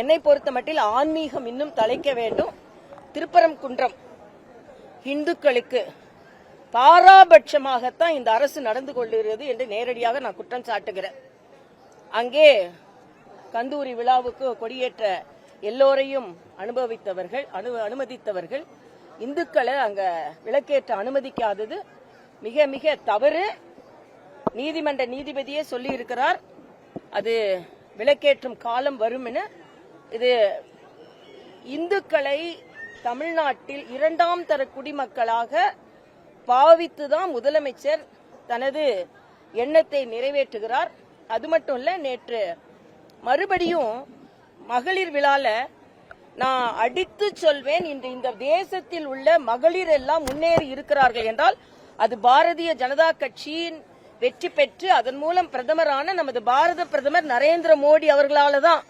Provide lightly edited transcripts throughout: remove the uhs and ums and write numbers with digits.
என்னை பொறுத்த மட்டில் ஆன்மீகம் இன்னும் தலைக்க வேண்டும். திருப்பரங்குன்றம் இந்துக்களுக்கு பாராபட்சமாகத்தான் இந்த அரசு நடந்து கொள்கிறது என்று நேரடியாக நான் குற்றம் சாட்டுகிறேன். அங்கே கந்தூரி விழாவுக்கு கொடியேற்ற எல்லோரையும் அனுமதித்தவர்கள் இந்துக்களை அங்க விளக்கேற்ற அனுமதிக்காதது மிக மிக தவறு. நீதிமன்ற நீதிபதியே சொல்லி இருக்கிறார், அது விளக்கேற்றும் காலம் வரும் என. இது இந்துக்களை தமிழ்நாட்டில் இரண்டாம் தர குடிமக்களாக பாவித்துதான் முதலமைச்சர் தனது எண்ணத்தை நிறைவேற்றுகிறார். அது மட்டும் இல்ல, நேற்று மறுபடியும் மகளிர் விழால நான் அடித்து சொல்வேன், இன்று இந்த தேசத்தில் உள்ள மகளிர் எல்லாம் முன்னேறி இருக்கிறார்கள் என்றால் அது பாரதிய ஜனதா கட்சியின் வெற்றி பெற்று அதன் மூலம் பிரதமரான நமது பாரத பிரதமர் நரேந்திர மோடி அவர்களால தான்.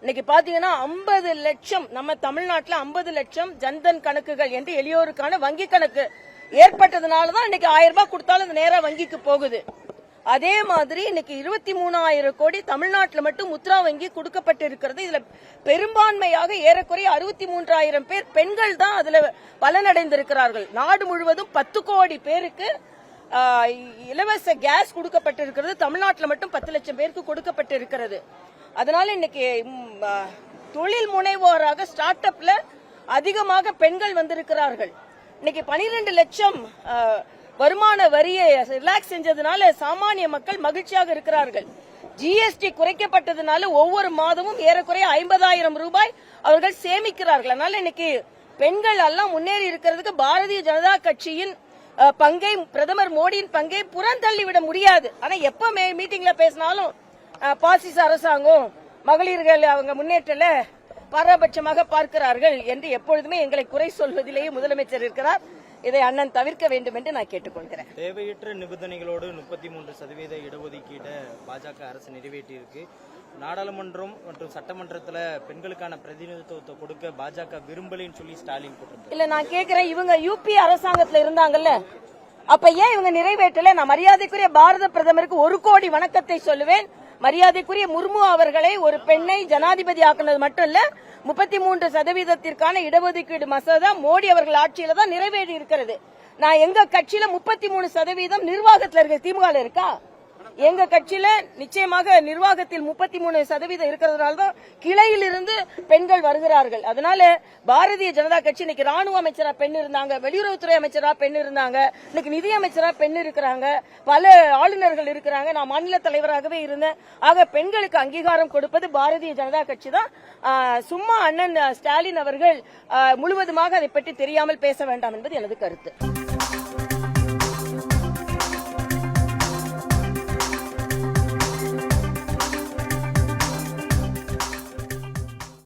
இன்னைக்கு பாத்தீங்கன்னா 50 லட்சம் நம்ம தமிழ்நாட்டில் 50 லட்சம் ஜன்தன் கணக்குகள் என்று எளியோருக்கான வங்கி கணக்கு ஏற்பட்டதுனாலதான் இன்னைக்கு 1000 ரூபாய் கொடுத்தாலும் அது நேரா வங்கிக்கு போகுது. அதே மாதிரி இன்னைக்கு 23,000 கோடி தமிழ்நாட்டில் மட்டும் முத்ரா வங்கி கொடுக்கப்பட்டு இருக்கிறது. இதுல பெரும்பான்மையாக ஏறக்குறைய 63,000 பேர் பெண்கள் தான் அதுல பலனடைந்திருக்கிறார்கள். நாடு முழுவதும் 10 கோடி பேருக்கு இலவச கேஸ் கொடுக்கப்பட்டிருக்கிறது. தமிழ்நாட்டில் மட்டும் 10 லட்சம் பேருக்கு கொடுக்கப்பட்டிருக்கிறது. அதனால இன்னைக்கு தொழில் முனைவோராக ஸ்டார்ட் அப்ல அதிகமாக பெண்கள் வந்திருக்கிறார்கள். இன்னைக்கு 12 லட்சம் வருமான வரியை ரிலாக்ஸ் செஞ்சதுனால சாமானிய மக்கள் மகிழ்ச்சியாக இருக்கிறார்கள். ஜிஎஸ்டி குறைக்கப்பட்டதுனால ஒவ்வொரு மாதமும் ஏறக்குறைய 50,000 ரூபாய் அவர்கள் சேமிக்கிறார்கள். அதனால இன்னைக்கு பெண்கள் எல்லாம் முன்னேறி இருக்கிறதுக்கு பாரதிய ஜனதா கட்சியின் பங்கை, பிரதமர் மோடியின் பங்கை புறந்தள்ளிவிட முடியாது. ஆனா எப்ப மீட்டிங்ல பேசினாலும் பாசிச அரசாங்கம் மகளிர்கள் அவங்க முன்னேற்றல பாரபட்சமாக பார்க்கிறார்கள் என்று எப்பொழுதுமே எங்களை குறை சொல்வதிலேயே முதலமைச்சர் இருக்கிறார். இதை அண்ணன் தவிர்க்க வேண்டும் என்று நான் கேட்டுக்கொள்கிறேன். தேவையற்ற நிபந்தனைகளோடு 33% இடஒதுக்கீட்டை பாஜக அரசு நிறைவேற்றியிருக்கு. நாடாளுமன்றம் மற்றும் சட்டமன்றத்தில் பெண்களுக்கான பிரதிநிதித்துவத்தை கொடுக்க பாஜக விரும்பலின்னு சொல்லி ஸ்டாலின் போட்டிருந்தார். இல்ல, நான் கேட்கிறேன், இவங்க யூபி அரசாங்கத்தில் இருந்தாங்கல்ல, அப்ப ஏன் இவங்க நிறைவேற்றல? நான் மரியாதைக்குரிய பாரத பிரதமருக்கு 1 கோடி வணக்கத்தை சொல்லுவேன். மரியாதைக்குரிய முர்மு அவர்களை, ஒரு பெண்ணை ஜனாதிபதி ஆக்குனது மட்டும் இல்ல, 33% இடஒதுக்கீடு மசோதா மோடி அவர்கள் ஆட்சியில தான் நிறைவேறி இருக்கிறது. நான் எங்க கட்சியில 33% நிர்வாகத்தில் இருக்க, திமுக இருக்கா? எங்க கட்சியில நிச்சயமாக நிர்வாகத்தில் 33% இருக்கிறதுனால தான் கிளையில் இருந்து பெண்கள் வருகிறார்கள். அதனால பாரதிய ஜனதா கட்சி இன்னைக்கு ராணுவ அமைச்சரா பெண் இருந்தாங்க, வெளியுறவுத்துறை அமைச்சரா பெண் இருந்தாங்க, இன்னைக்கு நிதி அமைச்சரா பெண் இருக்கிறாங்க, பல ஆளுநர்கள் இருக்கிறாங்க. நான் மாநில தலைவராகவே இருந்தேன். ஆக பெண்களுக்கு அங்கீகாரம் கொடுப்பது பாரதிய ஜனதா கட்சி தான். சும்மா அண்ணன் ஸ்டாலின் அவர்கள் முழுவதுமாக அதை பற்றி தெரியாமல் பேச வேண்டாம் என்பது எனது கருத்து.